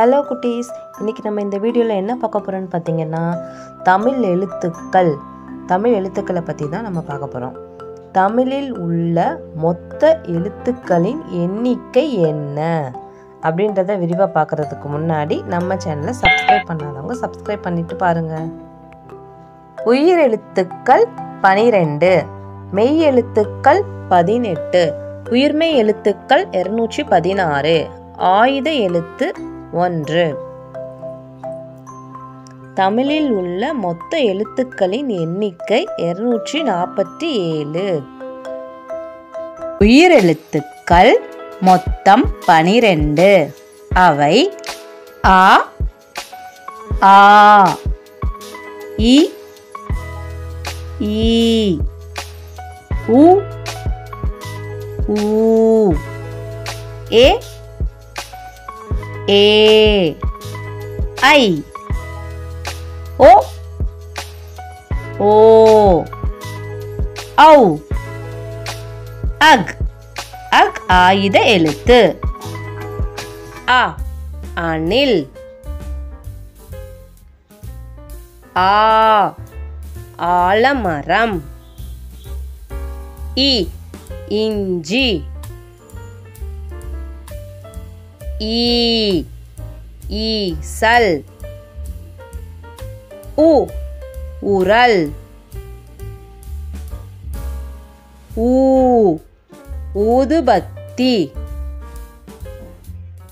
Hello குட்டீஸ், இன்றைக்கி நம்ம இந்த வீடியோவில் என்ன பார்க்க போகிறோன்னு பார்த்தீங்கன்னா தமிழ் எழுத்துக்களை பற்றி தான் நம்ம பார்க்க போகிறோம். தமிழில் உள்ள மொத்த எழுத்துக்களின் எண்ணிக்கை என்ன அப்படின்றத விரிவாக பார்க்குறதுக்கு முன்னாடி நம்ம சேனலை சப்ஸ்கிரைப் பண்ணாதவங்க சப்ஸ்கிரைப் பண்ணிவிட்டு பாருங்கள். உயிர் எழுத்துக்கள் 12, மெய் எழுத்துக்கள் 18, உயிர்மெய் எழுத்துக்கள் 216, ஆயுத எழுத்து 1. தமிழில் உள்ள மொத்த எழுத்துக்களின் எண்ணிக்கை 247. உயிர் எழுத்துக்கள் மொத்தம் 12. அவை ஆ, ஆ, இ, ஈ, உ, ஊ, ஏ, ஏ, ஐ, ஓ, ஓ, ஔ, அக். அக் ஆயுத எழுத்து. ஆ அணில், ஆ ஆலமரம், இ இஞ்சி, ஈ ஈசல், உ உரல், ஊ ஊதுபத்தி,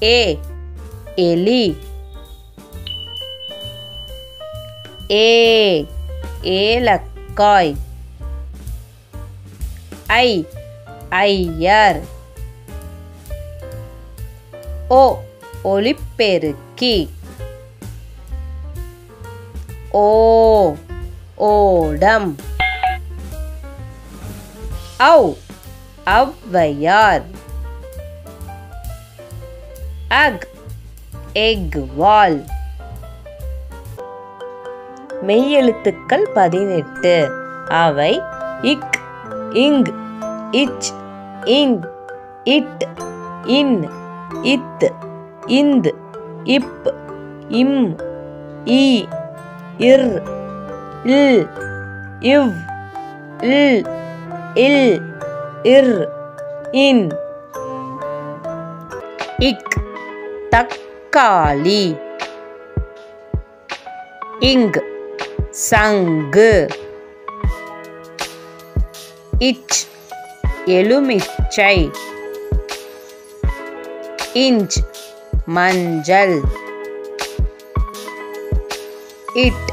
ஏ எலி, ஏ ஏலக்காய், ஐ ஐயர், ஓ ஒலிப்பெருக்கி, ஓ ஓடம், ஔ ஔவையார், அக் எக்வால். மெய்யெழுத்துக்கள் 18. அவை இக், இங், இச், இங், இட், இன், இத், இந்த், இப், இம், இ, இர், இல், இவ், இல், இல், இர், இன். இக் தக்காளி, இங் சங்கு, இச் எலுமிச்சை, இஞ்ச் மஞ்சள், இட்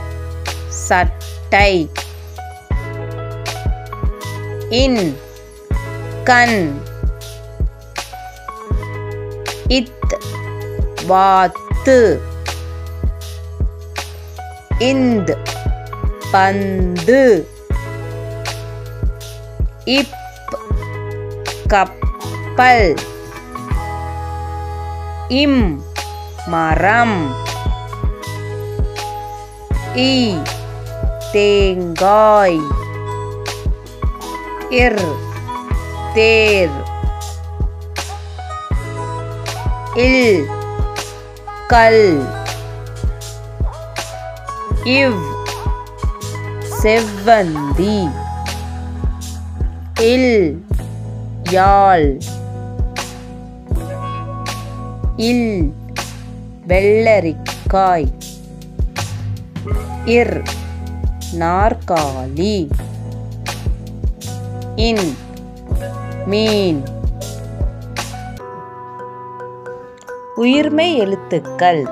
சட்டை, இன் கண், இத் வாத்து, இந்த் பந்து, இப் கப்பல், இம் மரம், ஈ தேங்காய், இர் தேர், இல் கல், இவ் செவ்வந்தி, இல் யாழ், இல் வெள்ளரிக்காய், இர் நாற்காலி, இன் மீன். உயிர்மெய் எழுத்துக்கள்.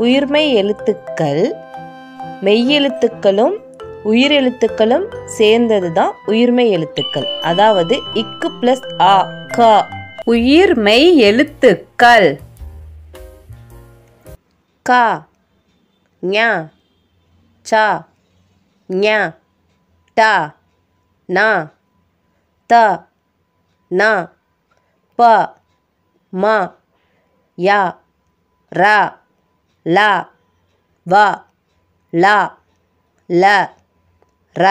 உயிர்மெய் எழுத்துக்கள் மெய்யெழுத்துக்களும் உயிரெழுத்துக்களும் சேர்ந்தது தான் உயிர்மெய் எழுத்துக்கள். அதாவது இக்கு பிளஸ் ஆ, க. உயிர்மெய் எழுத்துக்கள். க, ஞ, ச, ஞ, ட, ந, த, ந, ப, ம, ய, ர, ல, வ, ல, ல, ர,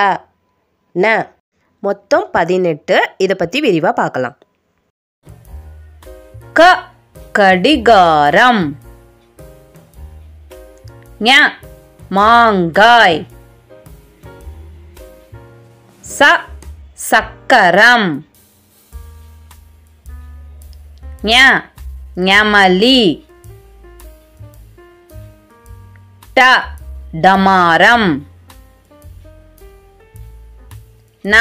ந. மொத்தம் 18. இதை பற்றி விரிவாக பார்க்கலாம். க கடிகாரம். ஞ மாங்காய். ச சக்கரம். ஞ ஞமலி. ட டமாரம். ந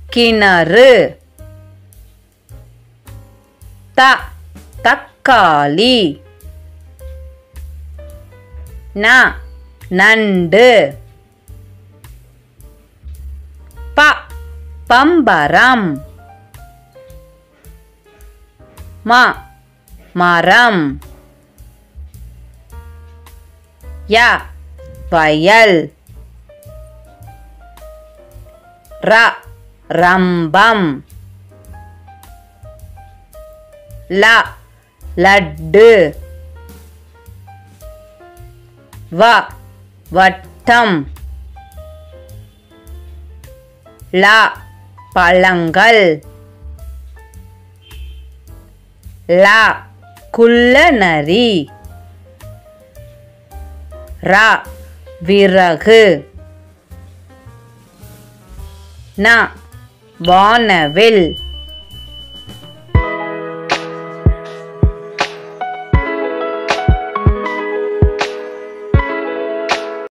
கிணறு. த தக்காளி. ந நண்டு. ப பம்பரம். ம மரம். ய வயல். ர ரம்பம். ல லட்டு. வ வட்டம். ல பழங்கள். ல குள்ளநரி. ர விறகு. ந வானவில்.